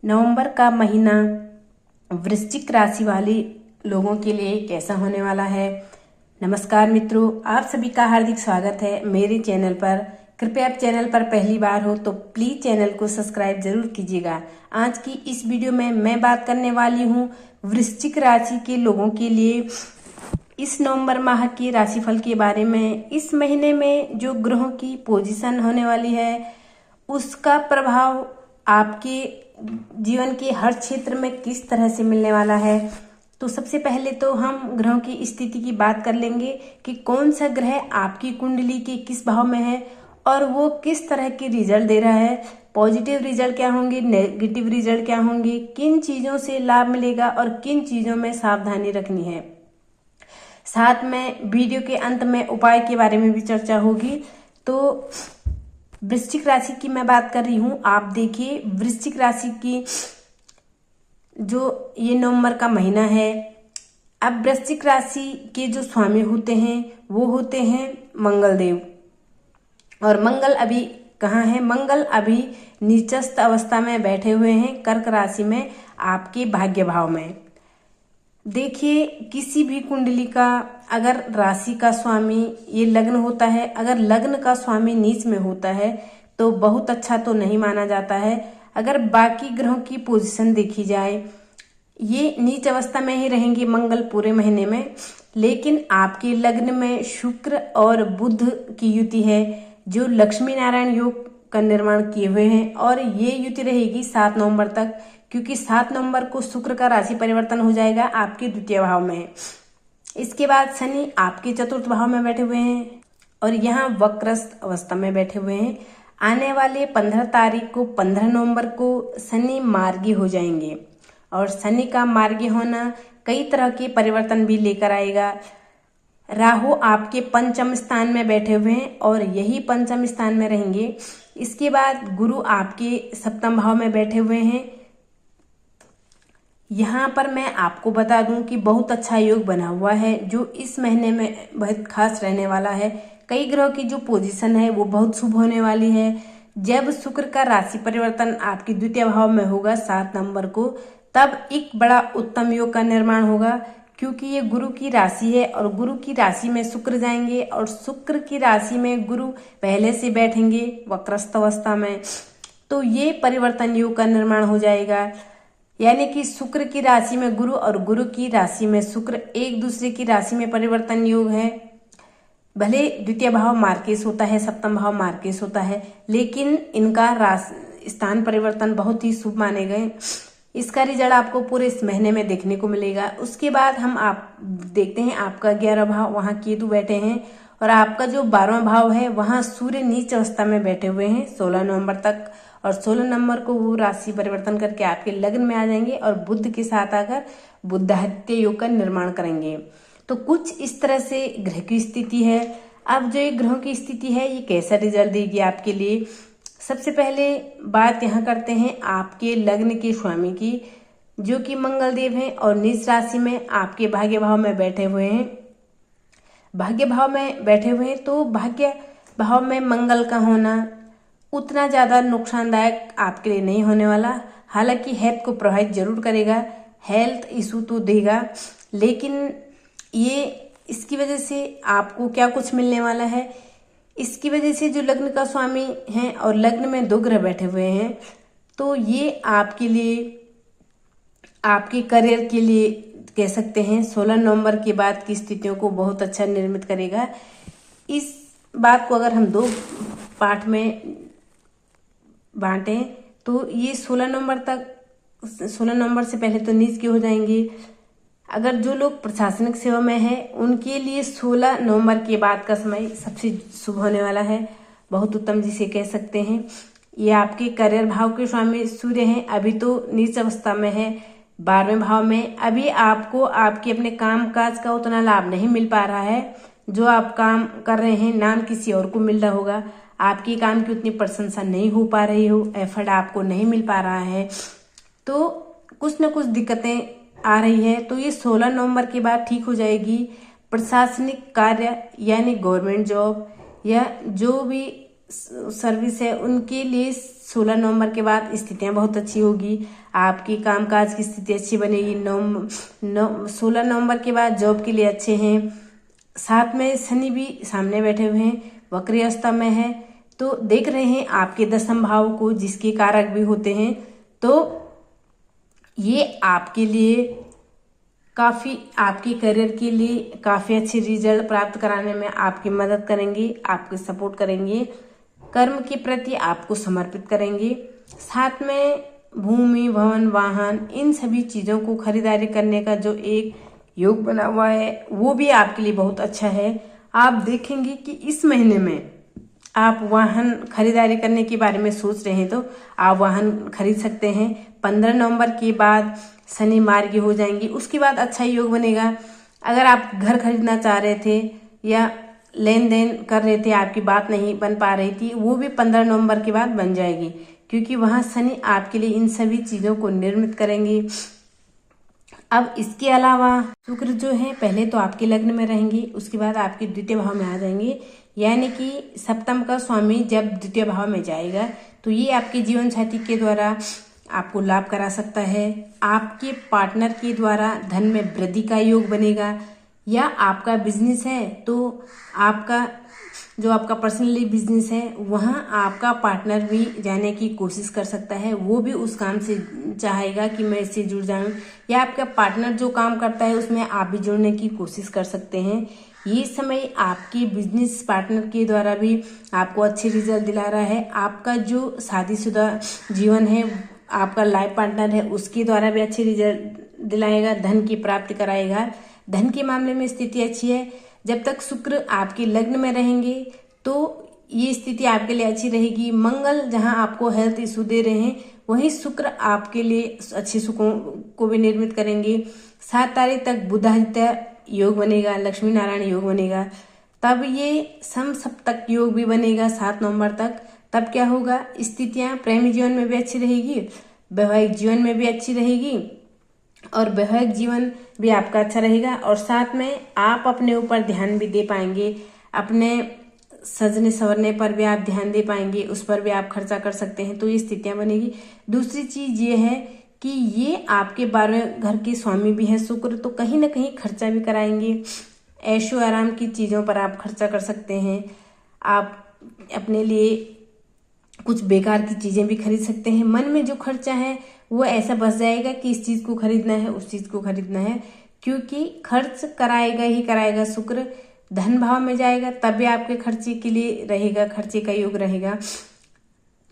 नवंबर का महीना वृश्चिक राशि वाले लोगों के लिए कैसा होने वाला है। नमस्कार मित्रों, आप सभी का हार्दिक स्वागत है मेरे चैनल पर। कृपया आप चैनल पर पहली बार हो तो प्लीज चैनल को सब्सक्राइब जरूर कीजिएगा। आज की इस वीडियो में मैं बात करने वाली हूँ वृश्चिक राशि के लोगों के लिए इस नवंबर माह के राशिफल के बारे में। इस महीने में जो ग्रहों की पोजीशन होने वाली है उसका प्रभाव आपके जीवन के हर क्षेत्र में किस तरह से मिलने वाला है। तो सबसे पहले तो हम ग्रहों की स्थिति की बात कर लेंगे कि कौन सा ग्रह आपकी कुंडली के किस भाव में है और वो किस तरह के रिजल्ट दे रहा है। पॉजिटिव रिजल्ट क्या होंगे, नेगेटिव रिजल्ट क्या होंगे, किन चीजों से लाभ मिलेगा और किन चीजों में सावधानी रखनी है। साथ में वीडियो के अंत में उपाय के बारे में भी चर्चा होगी। तो वृश्चिक राशि की मैं बात कर रही हूं। आप देखिए, वृश्चिक राशि की जो ये नवंबर का महीना है, अब वृश्चिक राशि के जो स्वामी होते हैं वो होते हैं मंगल देव। और मंगल अभी कहाँ है? मंगल अभी नीचस्थ अवस्था में बैठे हुए हैं कर्क राशि में, आपके भाग्य भाव में। देखिए, किसी भी कुंडली का अगर राशि का स्वामी ये लग्न होता है, अगर लग्न का स्वामी नीच में होता है तो बहुत अच्छा तो नहीं माना जाता है। अगर बाकी ग्रहों की पोजीशन देखी जाए, ये नीच अवस्था में ही रहेंगे मंगल पूरे महीने में, लेकिन आपके लग्न में शुक्र और बुध की युति है जो लक्ष्मी नारायण योग का निर्माण किए हुए हैं। और ये युति रहेगी 7 नवंबर तक, क्योंकि 7 नवंबर को शुक्र का राशि परिवर्तन हो जाएगा आपके द्वितीय भाव में। इसके बाद शनि आपके चतुर्थ भाव में बैठे हुए हैं और यहाँ वक्रस्थ अवस्था में बैठे हुए हैं। आने वाले 15 तारीख को 15 नवंबर को शनि मार्गी हो जाएंगे और शनि का मार्गी होना कई तरह के परिवर्तन भी लेकर आएगा। राहु आपके पंचम स्थान में बैठे हुए हैं और यही पंचम स्थान में रहेंगे। इसके बाद गुरु आपके सप्तम भाव में बैठे हुए हैं। यहाँ पर मैं आपको बता दूं कि बहुत अच्छा योग बना हुआ है जो इस महीने में बहुत खास रहने वाला है। कई ग्रहों की जो पोजीशन है वो बहुत शुभ होने वाली है। जब शुक्र का राशि परिवर्तन आपके द्वितीय भाव में होगा 7 नवंबर को, तब एक बड़ा उत्तम योग का निर्माण होगा, क्योंकि ये गुरु की राशि है और गुरु की राशि में शुक्र जाएंगे और शुक्र की राशि में गुरु पहले से बैठेंगे वक्रस्थ अवस्था में। तो ये परिवर्तन योग का निर्माण हो जाएगा, यानी कि शुक्र की राशि में गुरु और गुरु की राशि में शुक्र एक दूसरे की राशि में परिवर्तन योग है। भले द्वितीय भाव मार्केश होता है, सप्तम भाव मार्केश होता है, लेकिन इनका स्थान परिवर्तन बहुत ही शुभ माने गए। इसका रिजल्ट आपको पूरे इस महीने में देखने को मिलेगा। उसके बाद हम आप देखते हैं आपका 11 भाव, वहां केतु बैठे हैं और आपका जो 12वां भाव है वहां सूर्य नीच अवस्था में बैठे हुए हैं 16 नवंबर तक। और 16 नवंबर को वो राशि परिवर्तन करके आपके लग्न में आ जाएंगे और बुध के साथ आकर बुधादित्य योग का निर्माण करेंगे। तो कुछ इस तरह से ग्रह की स्थिति है। अब जो ये ग्रहों की स्थिति है ये कैसा रिजल्ट देगी आपके लिए, सबसे पहले बात यहाँ करते हैं आपके लग्न के स्वामी की, जो कि मंगल देव हैं और नीच राशि में आपके भाग्य भाव में बैठे हुए हैं। भाग्य भाव में बैठे हुए हैं तो भाग्य भाव में मंगल का होना उतना ज्यादा नुकसानदायक आपके लिए नहीं होने वाला। हालांकि हेल्थ को प्रभावित जरूर करेगा, हेल्थ इशू तो देगा, लेकिन ये इसकी वजह से आपको क्या कुछ मिलने वाला है, इसकी वजह से जो लग्न का स्वामी है और लग्न में 2 ग्रह बैठे हुए हैं, तो ये आपके लिए, आपके करियर के लिए कह सकते हैं 16 नवंबर के बाद की स्थितियों को बहुत अच्छा निर्मित करेगा। इस बात को अगर हम 2 पार्ट में बांटें तो ये 16 नवंबर तक, 16 नवंबर से पहले तो नीच के हो जाएंगे। अगर जो लोग प्रशासनिक सेवा में है उनके लिए 16 नवंबर के बाद का समय सबसे शुभ होने वाला है, बहुत उत्तम जिसे कह सकते हैं। ये आपके करियर भाव के स्वामी सूर्य हैं, अभी तो नीच अवस्था में है 12वें भाव में। अभी आपको आपके अपने काम काज का उतना लाभ नहीं मिल पा रहा है। जो आप काम कर रहे हैं नाम किसी और को मिल रहा होगा, आपके काम की उतनी प्रशंसा नहीं हो पा रही हो, एफर्ट आपको नहीं मिल पा रहा है, तो कुछ न कुछ दिक्कतें आ रही है। तो ये 16 नवंबर के बाद ठीक हो जाएगी। प्रशासनिक कार्य यानी गवर्नमेंट जॉब या जो भी सर्विस है उनके लिए 16 नवंबर के बाद स्थितियां बहुत अच्छी होगी। आपकी कामकाज की स्थिति अच्छी बनेगी। 16 नवंबर के बाद जॉब के लिए अच्छे हैं। साथ में शनि भी सामने बैठे हुए हैं, वक्री अवस्था में है, तो देख रहे हैं आपके 10वें भाव को, जिसके कारक भी होते हैं। तो ये आपके लिए काफ़ी, आपके करियर के लिए काफ़ी अच्छे रिजल्ट प्राप्त कराने में आपकी मदद करेंगे, आपके सपोर्ट करेंगे, कर्म के प्रति आपको समर्पित करेंगे। साथ में भूमि, भवन, वाहन, इन सभी चीज़ों को खरीदारी करने का जो एक योग बना हुआ है वो भी आपके लिए बहुत अच्छा है। आप देखेंगे कि इस महीने में आप वाहन खरीदारी करने के बारे में सोच रहे हैं तो आप वाहन खरीद सकते हैं। 15 नवंबर के बाद शनि मार्गी हो जाएंगी, उसके बाद अच्छा योग बनेगा। अगर आप घर खरीदना चाह रहे थे या लेन देन कर रहे थे, आपकी बात नहीं बन पा रही थी, वो भी 15 नवंबर के बाद बन जाएगी, क्योंकि वहां शनि आपके लिए इन सभी चीजों को निर्मित करेंगे। अब इसके अलावा शुक्र जो है पहले तो आपके लग्न में रहेंगे, उसके बाद आपके द्वितीय भाव में आ जाएंगे। यानी कि सप्तम का स्वामी जब द्वितीय भाव में जाएगा तो ये आपके जीवन साथी के द्वारा आपको लाभ करा सकता है। आपके पार्टनर के द्वारा धन में वृद्धि का योग बनेगा, या आपका बिजनेस है तो आपका जो आपका पर्सनली बिजनेस है वहाँ आपका पार्टनर भी जाने की कोशिश कर सकता है। वो भी उस काम से चाहेगा कि मैं इससे जुड़ जाऊं, या आपका पार्टनर जो काम करता है उसमें आप भी जुड़ने की कोशिश कर सकते हैं। ये समय आपके बिजनेस पार्टनर के द्वारा भी आपको अच्छे रिजल्ट दिला रहा है। आपका जो शादीशुदा जीवन है, आपका लाइफ पार्टनर है, उसके द्वारा भी अच्छे रिजल्ट दिलाएगा, धन की प्राप्ति कराएगा। धन के मामले में स्थिति अच्छी है। जब तक शुक्र आपके लग्न में रहेंगे तो ये स्थिति आपके लिए अच्छी रहेगी। मंगल जहां आपको हेल्थ इशू दे रहे हैं, वहीं शुक्र आपके लिए अच्छे सुखों को भी निर्मित करेंगे। 7 तारीख तक बुधादित्य योग बनेगा, लक्ष्मी नारायण योग बनेगा, तब ये समसप्तक योग भी बनेगा 7 नवंबर तक। तब क्या होगा, स्थितियां प्रेमी जीवन में भी अच्छी रहेगी, वैवाहिक जीवन में भी अच्छी रहेगी, और वैवाहिक जीवन भी आपका अच्छा रहेगा। और साथ में आप अपने ऊपर ध्यान भी दे पाएंगे, अपने सजने संवरने पर भी आप ध्यान दे पाएंगे, उस पर भी आप खर्चा कर सकते हैं। तो ये स्थितियां बनेगी। दूसरी चीज ये है कि ये आपके 12वें घर के स्वामी भी है शुक्र, तो कहीं ना कहीं खर्चा भी कराएंगे। ऐशो आराम की चीजों पर आप खर्चा कर सकते हैं। आप अपने लिए कुछ बेकार की चीजें भी खरीद सकते हैं। मन में जो खर्चा है वो ऐसा बस जाएगा कि इस चीज को खरीदना है, उस चीज को खरीदना है, क्योंकि खर्च कराएगा ही कराएगा शुक्र। धन भाव में जाएगा तब भी आपके खर्चे के लिए रहेगा, खर्चे का योग रहेगा।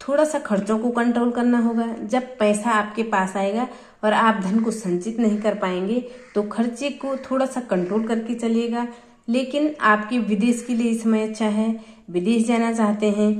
थोड़ा सा खर्चों को कंट्रोल करना होगा। जब पैसा आपके पास आएगा और आप धन को संचित नहीं कर पाएंगे तो खर्चे को थोड़ा सा कंट्रोल करके चलिएगा। लेकिन आपके विदेश के लिए इस समय अच्छा है, विदेश जाना चाहते हैं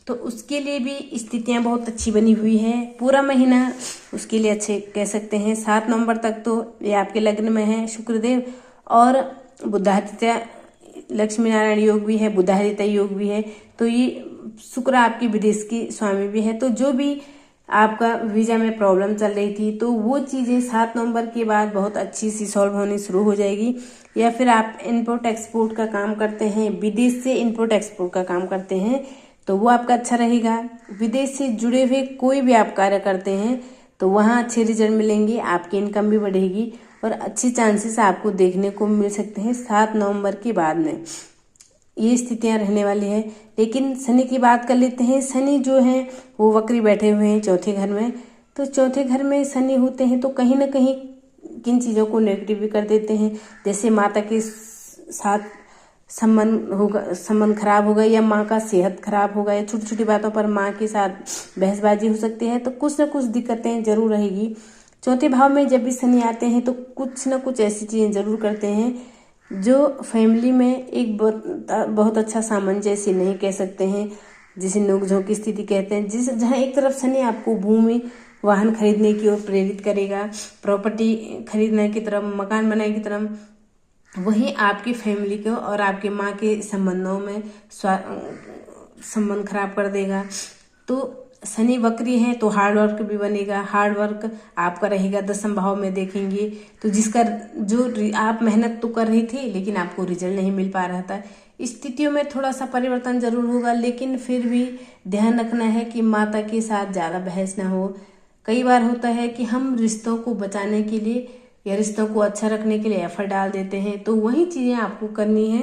तो उसके लिए भी स्थितियां बहुत अच्छी बनी हुई है। पूरा महीना उसके लिए अच्छे कह सकते हैं। 7 नवंबर तक तो ये आपके लग्न में है शुक्रदेव, और बुधादित्य लक्ष्मी नारायण योग भी है, बुधादित्य योग भी है। तो ये शुक्र आपके विदेश की स्वामी भी है। तो जो भी आपका वीजा में प्रॉब्लम चल रही थी तो वो चीजें 7 नवंबर के बाद बहुत अच्छी सी सॉल्व होनी शुरू हो जाएगी। या फिर आप इम्पोर्ट एक्सपोर्ट का काम करते हैं, विदेश से इम्पोर्ट एक्सपोर्ट का काम करते हैं तो वो आपका अच्छा रहेगा। विदेश से जुड़े हुए कोई भी आप कार्य करते हैं तो वहाँ अच्छे रिजल्ट मिलेंगे, आपकी इनकम भी बढ़ेगी और अच्छे चांसेस आपको देखने को मिल सकते हैं 7 नवंबर के बाद में। ये स्थितियां रहने वाली है। लेकिन शनि की बात कर लेते हैं। शनि जो है वो वक्री बैठे हुए हैं चौथे घर में। तो चौथे घर में शनि होते हैं तो कहीं ना कहीं किन चीज़ों को नेगेटिव भी कर देते हैं, जैसे माता के साथ संबंध खराब हो गए, या माँ का सेहत खराब हो गया, या छोटी छोटी बातों पर माँ के साथ बहसबाजी हो सकती है। तो कुछ ना कुछ दिक्कतें जरूर रहेगी। चौथे भाव में जब भी शनि आते हैं तो कुछ ना कुछ ऐसी चीजें जरूर करते हैं जो फैमिली में एक बहुत अच्छा सामंजस्य नहीं कह सकते हैं, जिसे नोकझोंक की स्थिति कहते हैं। जहाँ एक तरफ शनि आपको भूमि वाहन खरीदने की ओर प्रेरित करेगा, प्रॉपर्टी खरीदने की तरफ, मकान बनाने की तरफ, वहीं आपकी फैमिली को और आपके माँ के संबंधों में संबंध खराब कर देगा। तो शनि वक्री है तो हार्ड वर्क भी बनेगा, हार्ड वर्क आपका रहेगा 10वें भाव में देखेंगे। तो जिसका जो आप मेहनत तो कर रही थी लेकिन आपको रिजल्ट नहीं मिल पा रहा था, स्थितियों में थोड़ा सा परिवर्तन जरूर होगा, लेकिन फिर भी ध्यान रखना है कि माता के साथ ज़्यादा बहस ना हो। कई बार होता है कि हम रिश्तों को बचाने के लिए या रिश्तों को अच्छा रखने के लिए एफर्ट डाल देते हैं, तो वही चीज़ें आपको करनी है,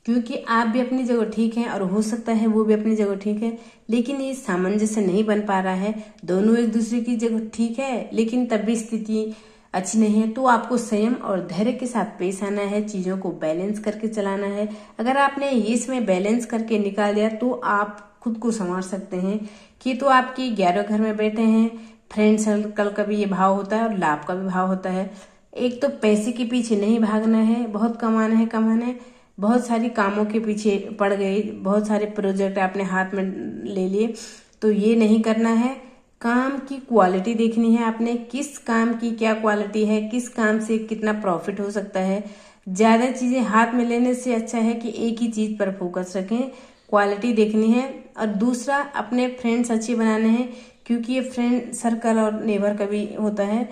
क्योंकि आप भी अपनी जगह ठीक हैं और हो सकता है वो भी अपनी जगह ठीक है, लेकिन ये सामंजस्य नहीं बन पा रहा है। दोनों एक दूसरे की जगह ठीक है, लेकिन तब भी स्थिति अच्छी नहीं है, तो आपको संयम और धैर्य के साथ पेश आना है, चीज़ों को बैलेंस करके चलाना है। अगर आपने ये इसमें बैलेंस करके निकाल दिया तो आप खुद को संवार सकते हैं। कि तो आपके 11 घर में बैठे हैं, फ्रेंड सर्कल का भी ये भाव होता है और लाभ का भी भाव होता है। एक तो पैसे के पीछे नहीं भागना है, बहुत कमाना है, बहुत सारी कामों के पीछे पड़ गई, बहुत सारे प्रोजेक्ट आपने हाथ में ले लिए, तो ये नहीं करना है। काम की क्वालिटी देखनी है आपने, किस काम की क्या क्वालिटी है, किस काम से कितना प्रॉफिट हो सकता है। ज़्यादा चीज़ें हाथ में लेने से अच्छा है कि एक ही चीज़ पर फोकस रखें, क्वालिटी देखनी है। और दूसरा, अपने फ्रेंड्स अच्छे बनाने हैं, क्योंकि ये फ्रेंड सर्कल और नेबर का भी होता है,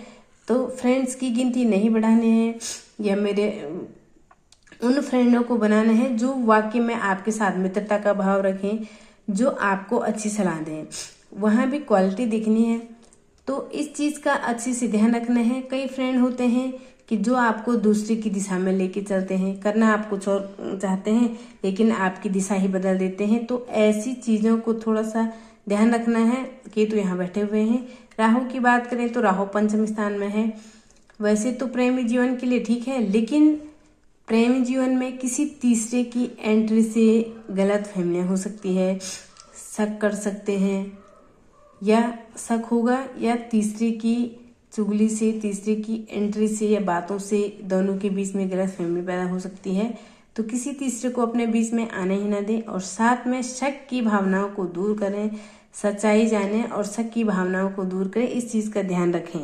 तो फ्रेंड्स की गिनती नहीं बढ़ानी है, या मेरे उन फ्रेंडों को बनाना है जो वाकई में आपके साथ मित्रता का भाव रखें, जो आपको अच्छी सलाह दें। वहाँ भी क्वालिटी देखनी है, तो इस चीज़ का अच्छे से ध्यान रखना है। कई फ्रेंड होते हैं कि जो आपको दूसरे की दिशा में लेके चलते हैं, करना आप कुछ और चाहते हैं लेकिन आपकी दिशा ही बदल देते हैं, तो ऐसी चीज़ों को थोड़ा सा ध्यान रखना है। केतु यहाँ बैठे हुए हैं। राहु की बात करें तो राहु पंचम स्थान में है। वैसे तो प्रेमी जीवन के लिए ठीक है, लेकिन प्रेमी जीवन में किसी तीसरे की एंट्री से गलत फहमियाँ हो सकती है, शक कर सकते हैं, या शक होगा, या तीसरे की चुगली से, तीसरे की एंट्री से या बातों से दोनों के बीच में गलत फहमी पैदा हो सकती है। तो किसी तीसरे को अपने बीच में आने ही ना दें, और साथ में शक की भावनाओं को दूर करें, सच्चाई जानें और शक की भावनाओं को दूर करें, इस चीज़ का ध्यान रखें।